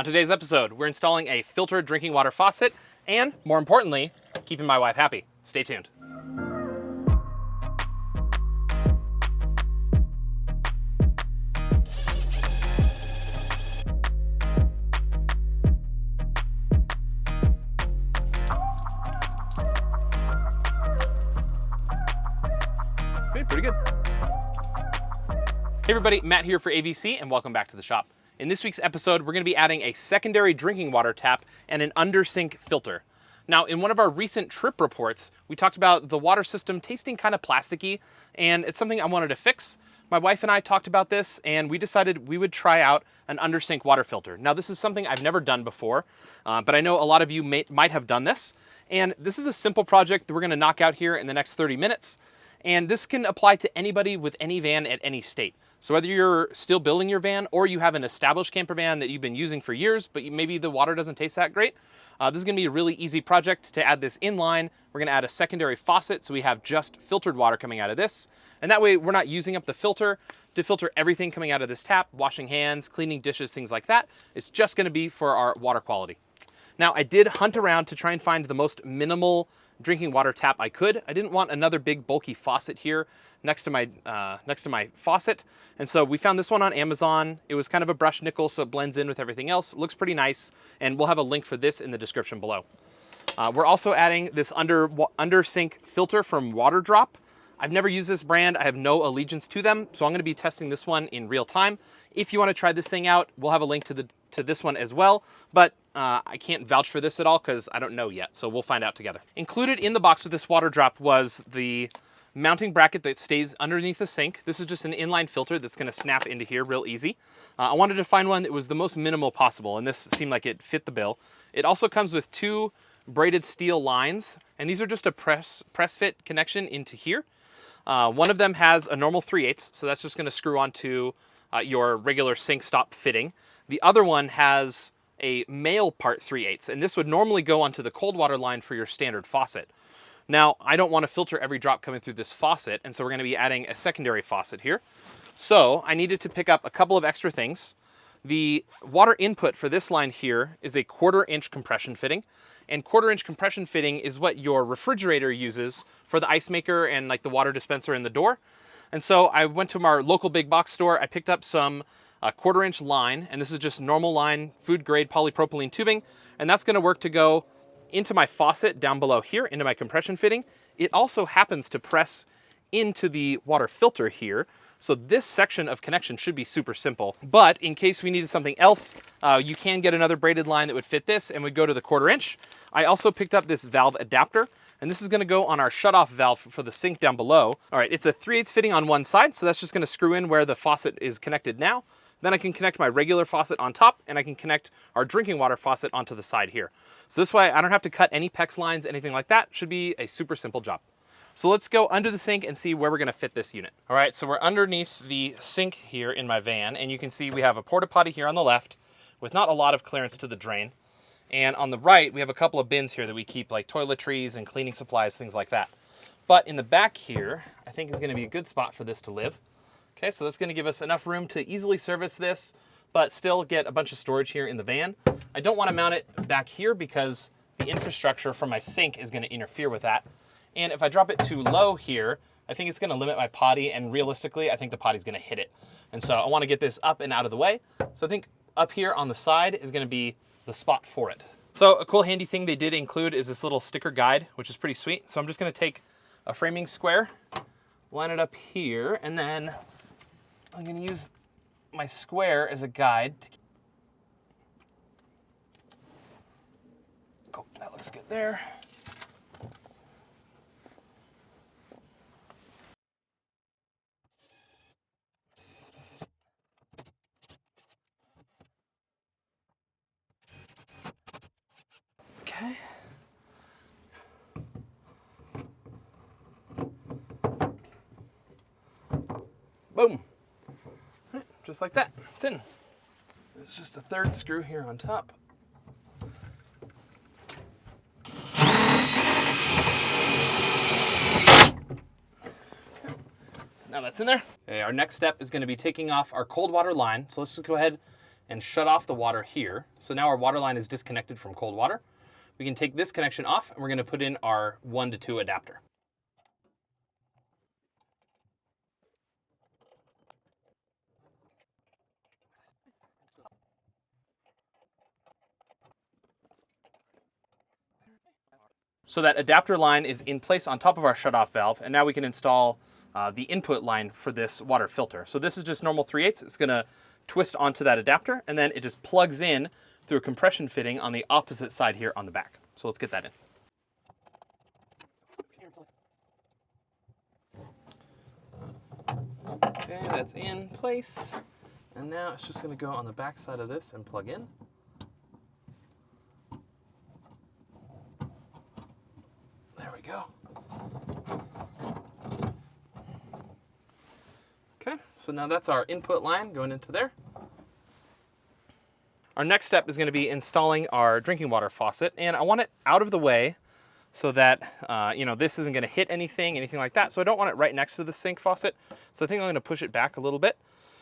On today's episode, we're installing a filtered drinking water faucet and, more importantly, keeping my wife happy. Stay tuned. Okay, pretty good. Hey everybody, Matt here for AVC and welcome back to the shop. In this week's episode, we're going to be adding a secondary drinking water tap and an under sink filter. Now, in one of our recent trip reports, we talked about the water system tasting kind of plasticky, and it's something I wanted to fix. My wife and I talked about this, and we decided we would try out an under sink water filter. Now, this is something I've never done before, but I know a lot of you might have done this. And this is a simple project that we're going to knock out here in the next 30 minutes. And this can apply to anybody with any van at any state. So whether you're still building your van or you have an established camper van that you've been using for years, but maybe the water doesn't taste that great, this is going to be a really easy project to add this inline. We're going to add a secondary faucet so we have just filtered water coming out of this. And that way we're not using up the filter to filter everything coming out of this tap, washing hands, cleaning dishes, things like that. It's just going to be for our water quality. Now, I did hunt around to try and find the most minimal drinking water tap I could. I didn't want another big bulky faucet here next to my faucet. And so we found this one on Amazon. It was kind of a brushed nickel, so it blends in with everything else. It looks pretty nice. And we'll have a link for this in the description below. We're also adding this under sink filter from Water Drop. I've never used this brand. I have no allegiance to them. So I'm going to be testing this one in real time. If you want to try this thing out, we'll have a link to this one as well. But I can't vouch for this at all because I don't know yet. So we'll find out together. Included in the box with this Water Drop was the mounting bracket that stays underneath the sink. This is just an inline filter that's going to snap into here real easy. I wanted to find one that was the most minimal possible, and this seemed like it fit the bill. It also comes with two braided steel lines, and these are just a press fit connection into here. One of them has a normal 3/8, so that's just going to screw onto your regular sink stop fitting. The other one has a male part 3/8, and this would normally go onto the cold water line for your standard faucet. Now, I don't want to filter every drop coming through this faucet, and so we're going to be adding a secondary faucet here. So I needed to pick up a couple of extra things. The water input for this line here is a 1/4 inch compression fitting, and 1/4 inch compression fitting is what your refrigerator uses for the ice maker and like the water dispenser in the door. And so I went to our local big box store. I picked up some 1/4 inch line, and this is just normal line, food grade polypropylene tubing, and that's going to work to go into my faucet down below here, into my compression fitting. It also happens to press into the water filter here. So this section of connection should be super simple. But in case we needed something else, you can get another braided line that would fit this and would go to the 1/4 inch. I also picked up this valve adapter, and this is going to go on our shutoff valve for the sink down below. All right, it's a 3/8 fitting on one side, so that's just going to screw in where the faucet is connected now. Then I can connect my regular faucet on top, and I can connect our drinking water faucet onto the side here. So this way I don't have to cut any PEX lines, anything like that. Should be a super simple job. So let's go under the sink and see where we're gonna fit this unit. All right, so we're underneath the sink here in my van, and you can see we have a porta potty here on the left with not a lot of clearance to the drain. And on the right, we have a couple of bins here that we keep like toiletries and cleaning supplies, things like that. But in the back here, I think is gonna be a good spot for this to live. Okay, so that's going to give us enough room to easily service this, but still get a bunch of storage here in the van. I don't want to mount it back here because the infrastructure for my sink is going to interfere with that. And if I drop it too low here, I think it's going to limit my potty, and realistically, I think the potty's going to hit it. And so I want to get this up and out of the way. So I think up here on the side is going to be the spot for it. So a cool handy thing they did include is this little sticker guide, which is pretty sweet. So I'm just going to take a framing square, line it up here, and then I'm going to use my square as a guide. Cool, that looks good there. Okay. Boom. Just like that, it's in. There's just a third screw here on top. Now that's in there. Okay, our next step is going to be taking off our cold water line. So let's just go ahead and shut off the water here. So now our water line is disconnected from cold water. We can take this connection off, and we're going to put in our 1 to 2 adapter. So that adapter line is in place on top of our shutoff valve, and now we can install the input line for this water filter. So this is just normal 3/8. It's going to twist onto that adapter, and then it just plugs in through a compression fitting on the opposite side here on the back. So let's get that in. Okay, that's in place. And now it's just going to go on the back side of this and plug in. There we go. Okay, so now that's our input line going into there. Our next step is going to be installing our drinking water faucet, and I want it out of the way so that this isn't going to hit anything like that. So I don't want it right next to the sink faucet. So I think I'm going to push it back a little bit.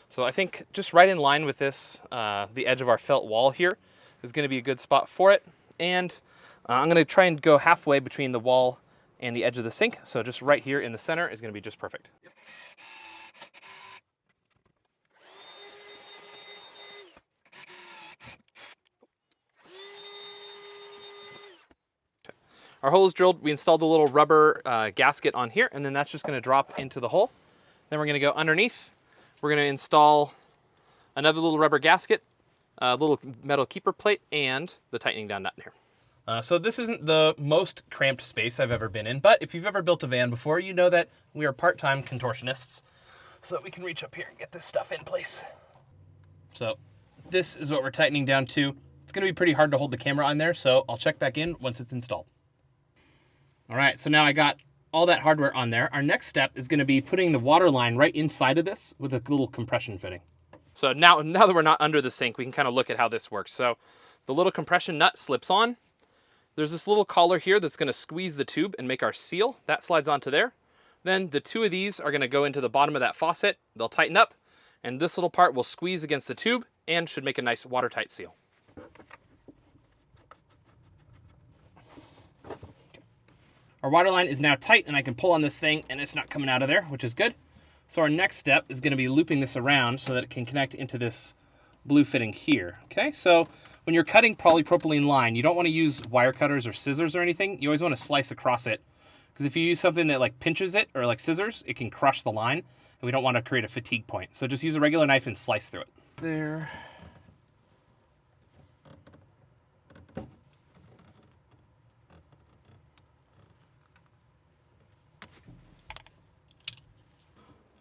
So I think just right in line with this, the edge of our felt wall here is going to be a good spot for it. And I'm going to try and go halfway between the wall and the edge of the sink. So just right here in the center is going to be just perfect. Yep. Our hole is drilled. We installed the little rubber gasket on here, and then that's just going to drop into the hole. Then we're going to go underneath. We're going to install another little rubber gasket, a little metal keeper plate, and the tightening down nut here. So this isn't the most cramped space I've ever been in, but if you've ever built a van before, you know that we are part-time contortionists, so that we can reach up here and get this stuff in place. So this is what we're tightening down to. It's going to be pretty hard to hold the camera on there, so I'll check back in once it's installed. All right, so now I got all that hardware on there. Our next step is going to be putting the water line right inside of this with a little compression fitting. So now that we're not under the sink, we can kind of look at how this works. So the little compression nut slips on. There's this little collar here that's going to squeeze the tube and make our seal. That slides onto there. Then the 2 of these are going to go into the bottom of that faucet. They'll tighten up, and this little part will squeeze against the tube and should make a nice watertight seal. Our water line is now tight, and I can pull on this thing and it's not coming out of there, which is good. So our next step is going to be looping this around so that it can connect into this blue fitting here. Okay, so when you're cutting polypropylene line, you don't want to use wire cutters or scissors or anything. You always want to slice across it, because if you use something that like pinches it or like scissors, it can crush the line, and we don't want to create a fatigue point. So just use a regular knife and slice through it. There.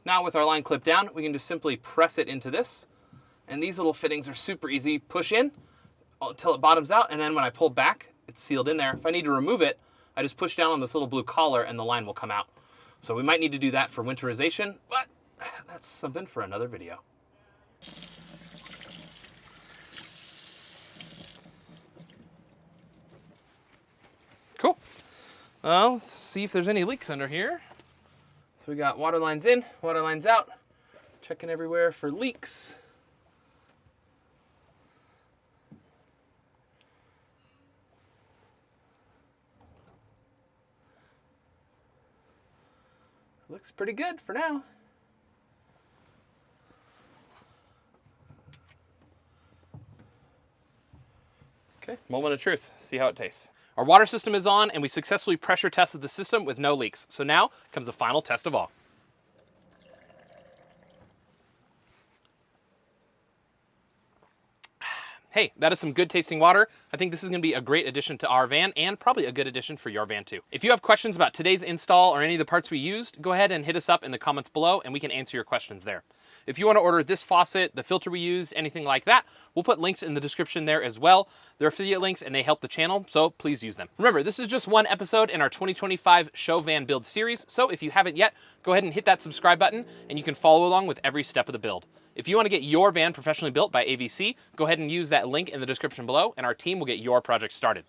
Now with our line clipped down, we can just simply press it into this. And these little fittings are super easy. Push in until it bottoms out, and then when I pull back, it's sealed in there. If I need to remove it, I just push down on this little blue collar and the line will come out. So we might need to do that for winterization, but that's something for another video. Cool. Well, let's see if there's any leaks under here. So we got water lines in, water lines out, checking everywhere for leaks. Looks pretty good for now. Okay, moment of truth. See how it tastes. Our water system is on, and we successfully pressure tested the system with no leaks. So now comes the final test of all. Hey, that is some good tasting water. I think this is going to be a great addition to our van, and probably a good addition for your van too. If you have questions about today's install or any of the parts we used, go ahead and hit us up in the comments below and we can answer your questions there. If you want to order this faucet, the filter we used, anything like that, we'll put links in the description there as well. They're affiliate links and they help the channel, so please use them. Remember, this is just one episode in our 2025 Show Van Build series, so if you haven't yet, go ahead and hit that subscribe button and you can follow along with every step of the build. If you want to get your van professionally built by AVC, go ahead and use that link in the description below and our team will get your project started.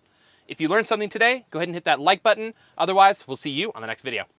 If you learned something today, go ahead and hit that like button. Otherwise, we'll see you on the next video.